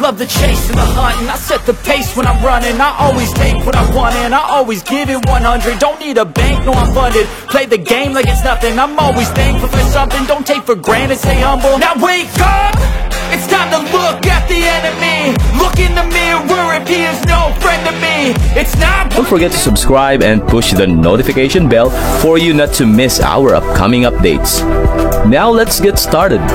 Love the chase and the hunt, and I set the pace when I'm running. I always take what I want and I always give it 100. Don't need a bank, no I'm funded. Play the game like it's nothing. I'm always thankful for something. Don't take for granted, stay humble. Now wake up! It's time to look at the enemy. Look in the mirror if he is no friend to me. It's not. Don't forget to subscribe and push the notification bell for you not to miss our upcoming updates. Now let's get started.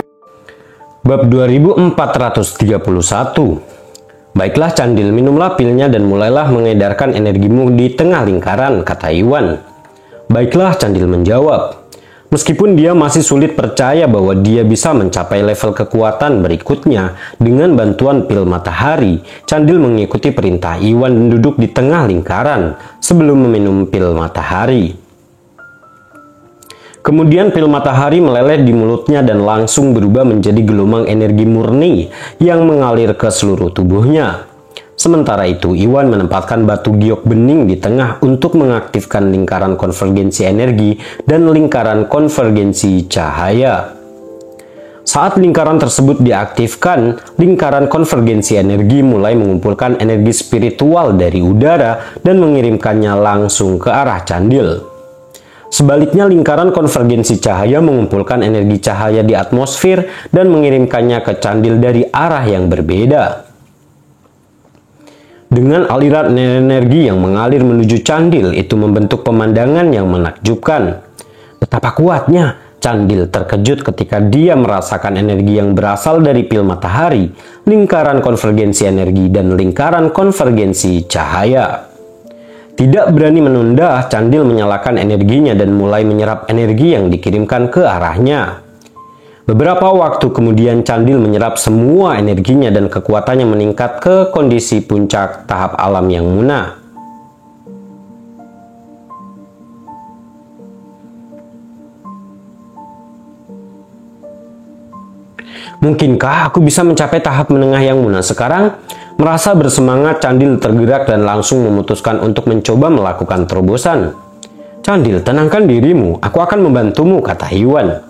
Bab 2431. Baiklah Candil, minumlah pilnya dan mulailah mengedarkan energimu di tengah lingkaran, kata Iwan. Baiklah, Candil menjawab. Meskipun dia masih sulit percaya bahwa dia bisa mencapai level kekuatan berikutnya dengan bantuan pil matahari, Candil mengikuti perintah Iwan dan duduk di tengah lingkaran sebelum meminum pil matahari. Kemudian pil matahari meleleh di mulutnya dan langsung berubah menjadi gelombang energi murni yang mengalir ke seluruh tubuhnya. Sementara itu, Iwan menempatkan batu giok bening di tengah untuk mengaktifkan lingkaran konvergensi energi dan lingkaran konvergensi cahaya. Saat lingkaran tersebut diaktifkan, lingkaran konvergensi energi mulai mengumpulkan energi spiritual dari udara dan mengirimkannya langsung ke arah Candil. Sebaliknya, lingkaran konvergensi cahaya mengumpulkan energi cahaya di atmosfer dan mengirimkannya ke Candil dari arah yang berbeda. Dengan aliran energi yang mengalir menuju Candil, itu membentuk pemandangan yang menakjubkan. Betapa kuatnya! Candil terkejut ketika dia merasakan energi yang berasal dari pil matahari, lingkaran konvergensi energi, dan lingkaran konvergensi cahaya. Tidak berani menunda, Candil menyalakan energinya dan mulai menyerap energi yang dikirimkan ke arahnya. Beberapa waktu kemudian Candil menyerap semua energinya dan kekuatannya meningkat ke kondisi puncak tahap alam yang munah. Mungkinkah aku bisa mencapai tahap menengah yang munah sekarang? Merasa bersemangat, Candil tergerak dan langsung memutuskan untuk mencoba melakukan terobosan. Candil, tenangkan dirimu, aku akan membantumu, kata Iwan.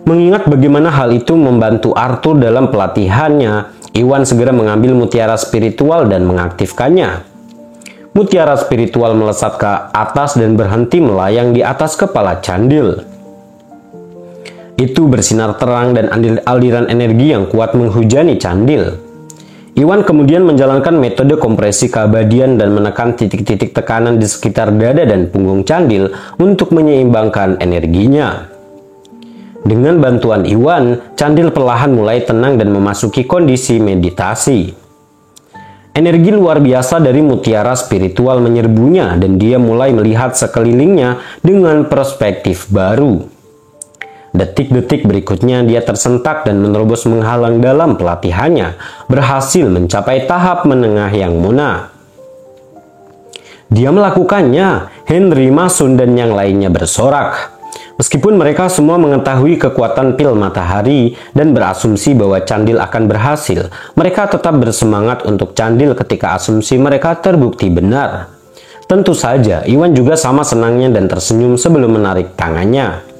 Mengingat bagaimana hal itu membantu Arthur dalam pelatihannya, Iwan segera mengambil mutiara spiritual dan mengaktifkannya. Mutiara spiritual melesat ke atas dan berhenti melayang di atas kepala Candil. Itu bersinar terang dan aliran energi yang kuat menghujani Candil. Iwan kemudian menjalankan metode kompresi keabadian dan menekan titik-titik tekanan di sekitar dada dan punggung Candil untuk menyeimbangkan energinya. Dengan bantuan Iwan, Candil perlahan mulai tenang dan memasuki kondisi meditasi. Energi luar biasa dari mutiara spiritual menyerbunya dan dia mulai melihat sekelilingnya dengan perspektif baru. Detik-detik berikutnya dia tersentak dan menerobos menghalang dalam pelatihannya, berhasil mencapai tahap menengah yang munah. Dia melakukannya, Henry, Masun, dan yang lainnya bersorak. Meskipun mereka semua mengetahui kekuatan pil matahari dan berasumsi bahwa Candil akan berhasil, mereka tetap bersemangat untuk Candil ketika asumsi mereka terbukti benar. Tentu saja, Iwan juga sama senangnya dan tersenyum sebelum menarik tangannya.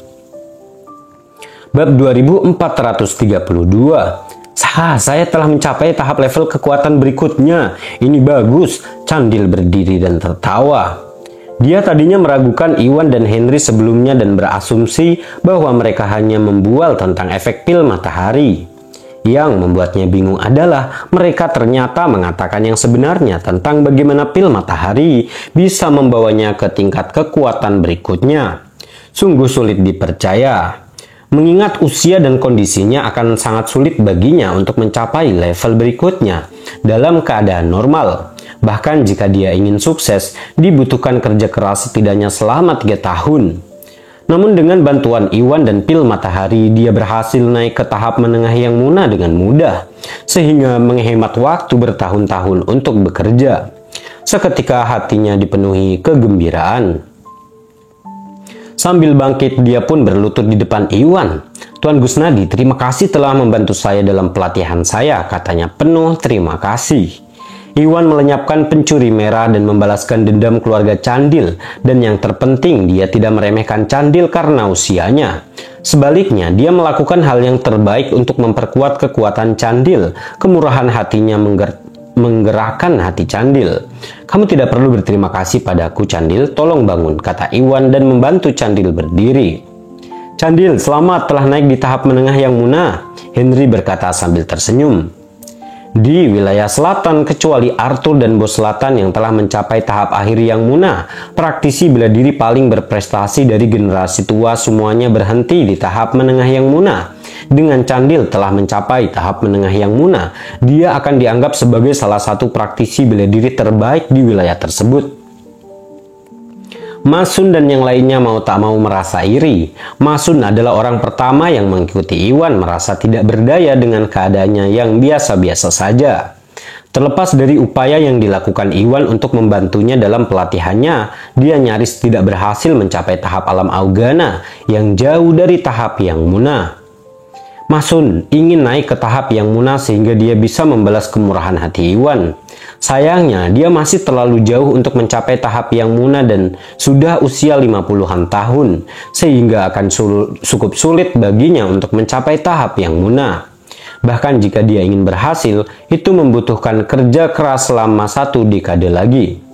Bab 2432. Saya telah mencapai tahap level kekuatan berikutnya. Ini bagus. Candil berdiri dan tertawa. Dia tadinya meragukan Iwan dan Henry sebelumnya dan berasumsi bahwa mereka hanya membual tentang efek pil matahari. Yang membuatnya bingung adalah mereka ternyata mengatakan yang sebenarnya tentang bagaimana pil matahari bisa membawanya ke tingkat kekuatan berikutnya. Sungguh sulit dipercaya. Mengingat usia dan kondisinya akan sangat sulit baginya untuk mencapai level berikutnya dalam keadaan normal. Bahkan jika dia ingin sukses, dibutuhkan kerja keras setidaknya selama 3 tahun. Namun dengan bantuan Iwan dan pil matahari, dia berhasil naik ke tahap menengah yang munah dengan mudah, sehingga menghemat waktu bertahun-tahun untuk bekerja. Seketika hatinya dipenuhi kegembiraan. Sambil bangkit, dia pun berlutut di depan Iwan. Tuan Gusnadi, terima kasih telah membantu saya dalam pelatihan saya, katanya penuh terima kasih. Iwan melenyapkan pencuri merah dan membalaskan dendam keluarga Candil, dan yang terpenting dia tidak meremehkan Candil karena usianya. Sebaliknya, dia melakukan hal yang terbaik untuk memperkuat kekuatan Candil. Kemurahan hatinya menggerakkan hati Candil. "Kamu tidak perlu berterima kasih padaku, Candil. Tolong bangun," kata Iwan dan membantu Candil berdiri. "Candil, selamat telah naik di tahap menengah yang munah," Henry berkata sambil tersenyum. Di wilayah selatan, kecuali Arthur dan Bos Selatan yang telah mencapai tahap akhir yang munah, praktisi bela diri paling berprestasi dari generasi tua semuanya berhenti di tahap menengah yang munah. Dengan Candil telah mencapai tahap menengah yang munah, dia akan dianggap sebagai salah satu praktisi bela diri terbaik di wilayah tersebut. Masun dan yang lainnya mau tak mau merasa iri. Masun adalah orang pertama yang mengikuti Iwan merasa tidak berdaya dengan keadaannya yang biasa-biasa saja. Terlepas dari upaya yang dilakukan Iwan untuk membantunya dalam pelatihannya, dia nyaris tidak berhasil mencapai tahap alam Augana yang jauh dari tahap yang munah. Masun ingin naik ke tahap yang munah sehingga dia bisa membalas kemurahan hati Iwan. Sayangnya, dia masih terlalu jauh untuk mencapai tahap yang munah dan sudah usia 50-an tahun, sehingga akan cukup sulit baginya untuk mencapai tahap yang munah. Bahkan jika dia ingin berhasil, itu membutuhkan kerja keras selama 1 dekade lagi.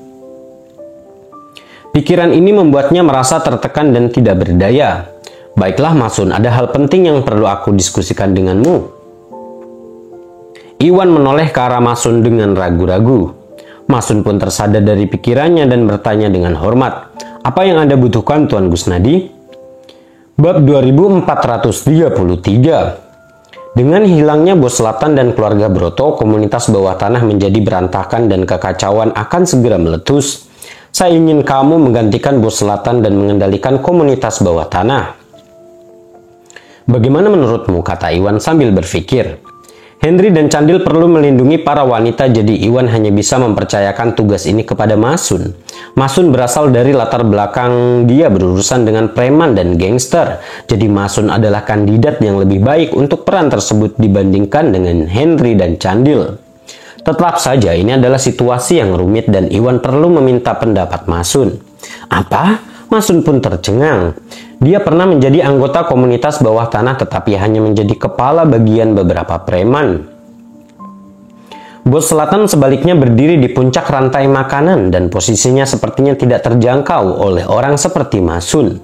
Pikiran ini membuatnya merasa tertekan dan tidak berdaya. "Baiklah Masun, ada hal penting yang perlu aku diskusikan denganmu." Iwan menoleh ke arah Masun dengan ragu-ragu. Masun pun tersadar dari pikirannya dan bertanya dengan hormat, "Apa yang Anda butuhkan, Tuan Gusnadi?" Bab 2433. Dengan hilangnya Bos Selatan dan keluarga Broto, komunitas bawah tanah menjadi berantakan dan kekacauan akan segera meletus. "Saya ingin kamu menggantikan Bos Selatan dan mengendalikan komunitas bawah tanah." "Bagaimana menurutmu?" kata Iwan sambil berpikir. Henry dan Candil perlu melindungi para wanita, jadi Iwan hanya bisa mempercayakan tugas ini kepada Masun. Masun berasal dari latar belakang dia berurusan dengan preman dan gangster, jadi Masun adalah kandidat yang lebih baik untuk peran tersebut dibandingkan dengan Henry dan Candil. Tetap saja ini adalah situasi yang rumit dan Iwan perlu meminta pendapat Masun. "Apa?" Masun pun tercengang. Dia pernah menjadi anggota komunitas bawah tanah tetapi hanya menjadi kepala bagian beberapa preman. Bos Selatan sebaliknya berdiri di puncak rantai makanan dan posisinya sepertinya tidak terjangkau oleh orang seperti Masun.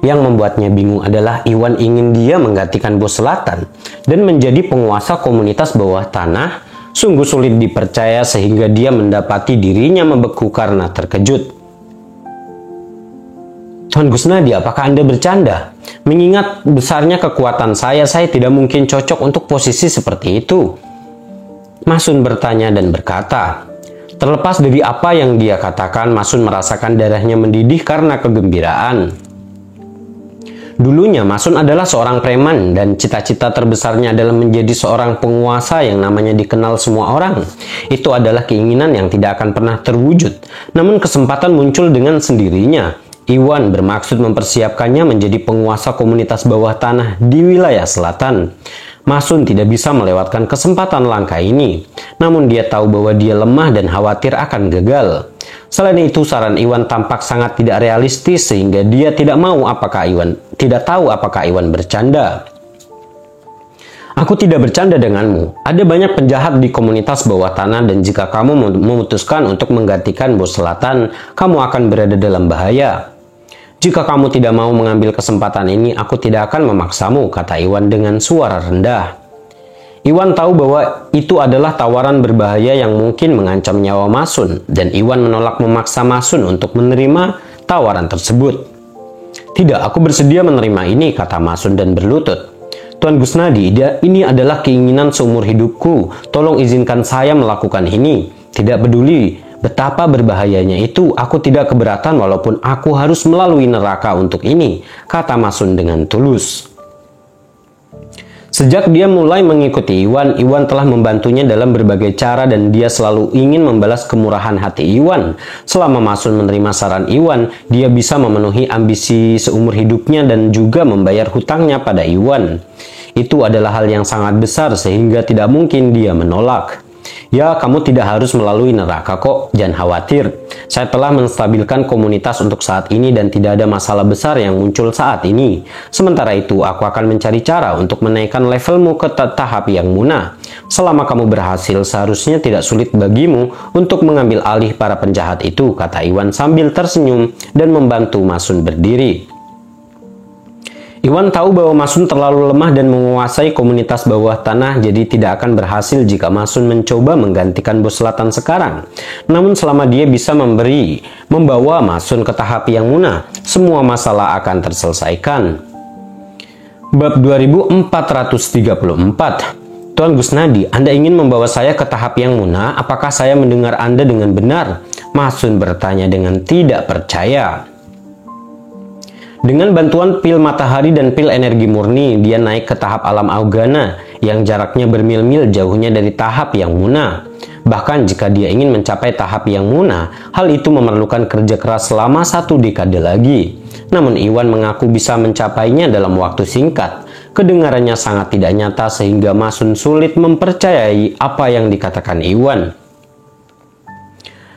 Yang membuatnya bingung adalah Iwan ingin dia menggantikan Bos Selatan dan menjadi penguasa komunitas bawah tanah. Sungguh sulit dipercaya sehingga dia mendapati dirinya membeku karena terkejut. "Tuan Gusnadi, apakah Anda bercanda? Mengingat besarnya kekuatan saya tidak mungkin cocok untuk posisi seperti itu." Masun bertanya dan berkata. Terlepas dari apa yang dia katakan, Masun merasakan darahnya mendidih karena kegembiraan. Dulunya Masun adalah seorang preman dan cita-cita terbesarnya adalah menjadi seorang penguasa yang namanya dikenal semua orang. Itu adalah keinginan yang tidak akan pernah terwujud. Namun kesempatan muncul dengan sendirinya. Iwan bermaksud mempersiapkannya menjadi penguasa komunitas bawah tanah di wilayah selatan. Masun tidak bisa melewatkan kesempatan langka ini. Namun dia tahu bahwa dia lemah dan khawatir akan gagal. Selain itu, saran Iwan tampak sangat tidak realistis sehingga dia tidak tahu apakah Iwan bercanda. "Aku tidak bercanda denganmu. Ada banyak penjahat di komunitas bawah tanah dan jika kamu memutuskan untuk menggantikan Bos Selatan, kamu akan berada dalam bahaya. Jika kamu tidak mau mengambil kesempatan ini, aku tidak akan memaksamu," kata Iwan dengan suara rendah. Iwan tahu bahwa itu adalah tawaran berbahaya yang mungkin mengancam nyawa Masun, dan Iwan menolak memaksa Masun untuk menerima tawaran tersebut. "Tidak, aku bersedia menerima ini," kata Masun dan berlutut. "Tuan Gusnadi, ini adalah keinginan seumur hidupku. Tolong izinkan saya melakukan ini. Tidak peduli betapa berbahayanya itu, aku tidak keberatan walaupun aku harus melalui neraka untuk ini," kata Masun dengan tulus. Sejak dia mulai mengikuti Iwan telah membantunya dalam berbagai cara dan dia selalu ingin membalas kemurahan hati Iwan. Selama Masun menerima saran Iwan, dia bisa memenuhi ambisi seumur hidupnya dan juga membayar hutangnya pada Iwan. Itu adalah hal yang sangat besar sehingga tidak mungkin dia menolak. Ya, kamu tidak harus melalui neraka kok, jangan khawatir. Saya telah menstabilkan komunitas untuk saat ini dan tidak ada masalah besar yang muncul saat ini. Sementara itu, aku akan mencari cara untuk menaikkan levelmu ke tahap yang munah. Selama kamu berhasil, seharusnya tidak sulit bagimu untuk mengambil alih para penjahat itu, kata Iwan sambil tersenyum dan membantu Masun berdiri. Iwan tahu bahwa Masun terlalu lemah dan menguasai komunitas bawah tanah, jadi tidak akan berhasil jika Masun mencoba menggantikan bos selatan sekarang. Namun selama dia bisa membawa Masun ke tahap yang munah, semua masalah akan terselesaikan. Bab 2434. Tuan Gusnadi, Anda ingin membawa saya ke tahap yang munah? Apakah saya mendengar Anda dengan benar? Masun bertanya dengan tidak percaya. Dengan bantuan pil matahari dan pil energi murni, dia naik ke tahap alam Augana yang jaraknya bermil-mil jauhnya dari tahap yang munah. Bahkan jika dia ingin mencapai tahap yang munah, hal itu memerlukan kerja keras selama 1 dekade lagi. Namun Iwan mengaku bisa mencapainya dalam waktu singkat. Kedengarannya sangat tidak nyata sehingga Masun sulit mempercayai apa yang dikatakan Iwan.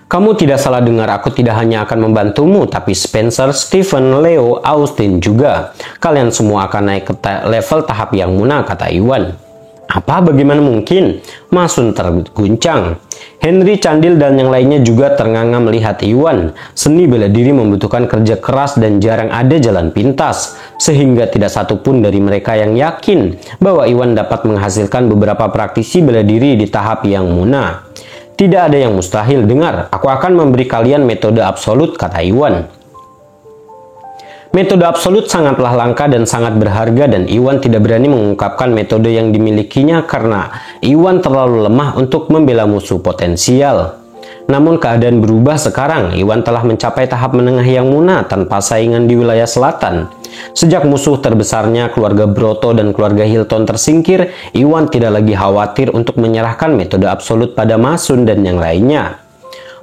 Kamu tidak salah dengar, aku tidak hanya akan membantumu, tapi Spencer, Stephen, Leo, Austin juga. Kalian semua akan naik ke level tahap yang munah, kata Iwan. Apa? Bagaimana mungkin? Masun terguncang. Henry, Candil, dan yang lainnya juga ternganga melihat Iwan. Seni bela diri membutuhkan kerja keras dan jarang ada jalan pintas, sehingga tidak satu pun dari mereka yang yakin bahwa Iwan dapat menghasilkan beberapa praktisi bela diri di tahap yang munah. Tidak ada yang mustahil, dengar. Aku akan memberi kalian metode absolut, kata Iwan. Metode absolut sangatlah langka dan sangat berharga dan Iwan tidak berani mengungkapkan metode yang dimilikinya karena Iwan terlalu lemah untuk membela musuh potensial. Namun keadaan berubah sekarang. Iwan telah mencapai tahap menengah yang munah tanpa saingan di wilayah selatan. Sejak musuh terbesarnya keluarga Broto dan keluarga Hilton tersingkir, Iwan tidak lagi khawatir untuk menyerahkan metode absolut pada Masun dan yang lainnya.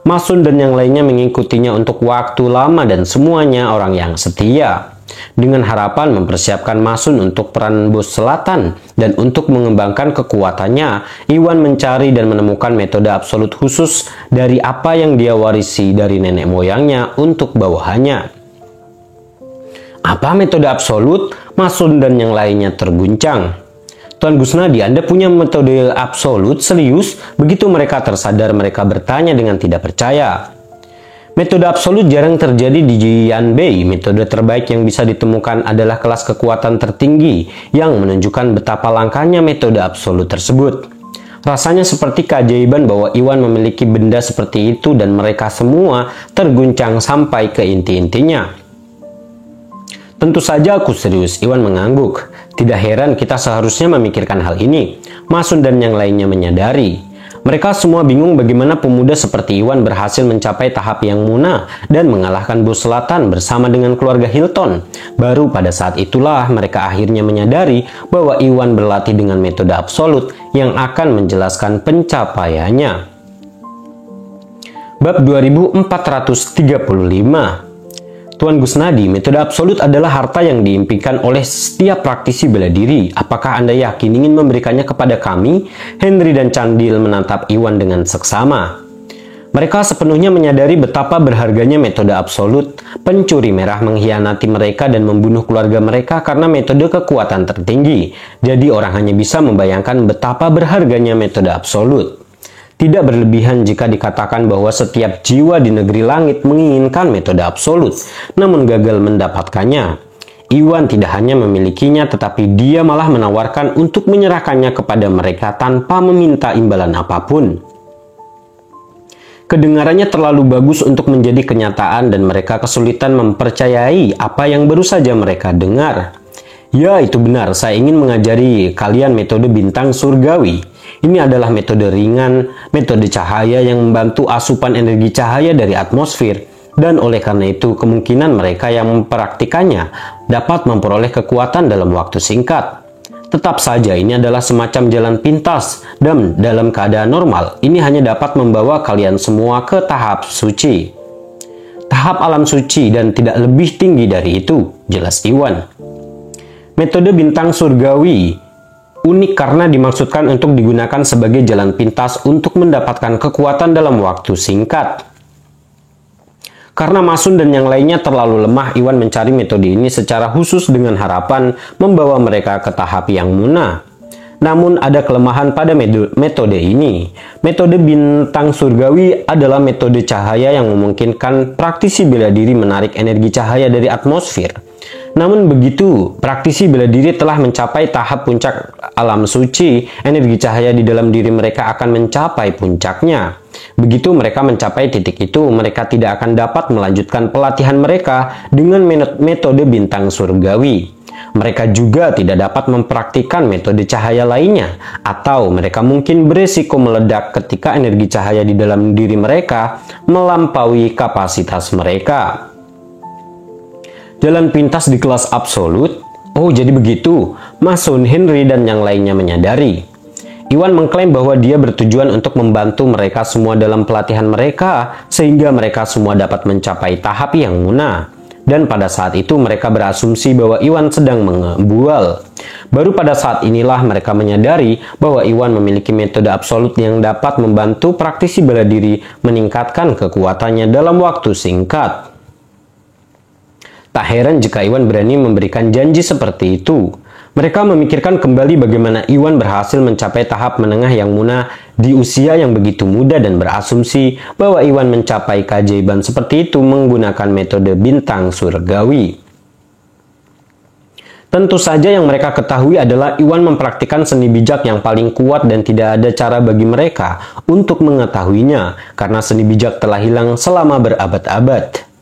Masun dan yang lainnya mengikutinya untuk waktu lama dan semuanya orang yang setia. Dengan harapan mempersiapkan Masun untuk peran bos selatan dan untuk mengembangkan kekuatannya, Iwan mencari dan menemukan metode absolut khusus dari apa yang dia warisi dari nenek moyangnya untuk bawahannya. Apa metode absolut? Masun dan yang lainnya terguncang. Tuan Gusnadi, Anda punya metode absolut? Serius? Begitu mereka tersadar, mereka bertanya dengan tidak percaya. Metode absolut jarang terjadi di Yanbei. Metode terbaik yang bisa ditemukan adalah kelas kekuatan tertinggi yang menunjukkan betapa langkanya metode absolut tersebut. Rasanya seperti keajaiban bahwa Iwan memiliki benda seperti itu dan mereka semua terguncang sampai ke inti-intinya. Tentu saja aku serius, Iwan mengangguk. Tidak heran kita seharusnya memikirkan hal ini. Masun dan yang lainnya menyadari. Mereka semua bingung bagaimana pemuda seperti Iwan berhasil mencapai tahap yang munah dan mengalahkan bos selatan bersama dengan keluarga Hilton. Baru pada saat itulah mereka akhirnya menyadari bahwa Iwan berlatih dengan metode absolut yang akan menjelaskan pencapaiannya. Bab 2435. Tuan Gusnadi, metode absolut adalah harta yang diimpikan oleh setiap praktisi bela diri. Apakah Anda yakin ingin memberikannya kepada kami? Henry dan Candil menatap Iwan dengan seksama. Mereka sepenuhnya menyadari betapa berharganya metode absolut. Pencuri merah mengkhianati mereka dan membunuh keluarga mereka karena metode kekuatan tertinggi. Jadi orang hanya bisa membayangkan betapa berharganya metode absolut. Tidak berlebihan jika dikatakan bahwa setiap jiwa di negeri langit menginginkan metode absolut, namun gagal mendapatkannya. Iwan tidak hanya memilikinya, tetapi dia malah menawarkan untuk menyerahkannya kepada mereka tanpa meminta imbalan apapun. Kedengarannya terlalu bagus untuk menjadi kenyataan dan mereka kesulitan mempercayai apa yang baru saja mereka dengar. Ya, itu benar. Saya ingin mengajari kalian metode bintang surgawi. Ini adalah metode ringan, metode cahaya yang membantu asupan energi cahaya dari atmosfer. Dan oleh karena itu, kemungkinan mereka yang mempraktikannya dapat memperoleh kekuatan dalam waktu singkat. Tetap saja, ini adalah semacam jalan pintas. Dan dalam keadaan normal, ini hanya dapat membawa kalian semua ke tahap suci. Tahap alam suci dan tidak lebih tinggi dari itu, jelas Iwan. Metode bintang surgawi Unik karena dimaksudkan untuk digunakan sebagai jalan pintas untuk mendapatkan kekuatan dalam waktu singkat. Karena Masun dan yang lainnya terlalu lemah, Iwan mencari metode ini secara khusus dengan harapan membawa mereka ke tahap yang munah. Namun ada kelemahan pada metode ini. Metode bintang surgawi adalah metode cahaya yang memungkinkan praktisi bela diri menarik energi cahaya dari atmosfer. Namun begitu, praktisi bela diri telah mencapai tahap puncak alam suci, energi cahaya di dalam diri mereka akan mencapai puncaknya. Begitu mereka mencapai titik itu, mereka tidak akan dapat melanjutkan pelatihan mereka dengan metode bintang surgawi. Mereka juga tidak dapat mempraktikkan metode cahaya lainnya, atau mereka mungkin beresiko meledak ketika energi cahaya di dalam diri mereka melampaui kapasitas mereka. Jalan pintas di kelas absolut? Oh, jadi begitu. Masun, Henry, dan yang lainnya menyadari. Iwan mengklaim bahwa dia bertujuan untuk membantu mereka semua dalam pelatihan mereka, sehingga mereka semua dapat mencapai tahap yang munah. Dan pada saat itu mereka berasumsi bahwa Iwan sedang mengebual. Baru pada saat inilah mereka menyadari bahwa Iwan memiliki metode absolut yang dapat membantu praktisi bela diri meningkatkan kekuatannya dalam waktu singkat. Tak heran jika Iwan berani memberikan janji seperti itu. Mereka memikirkan kembali bagaimana Iwan berhasil mencapai tahap menengah yang munah di usia yang begitu muda dan berasumsi bahwa Iwan mencapai keajaiban seperti itu menggunakan metode bintang surgawi. Tentu saja yang mereka ketahui adalah Iwan mempraktikkan seni bijak yang paling kuat dan tidak ada cara bagi mereka untuk mengetahuinya karena seni bijak telah hilang selama berabad-abad.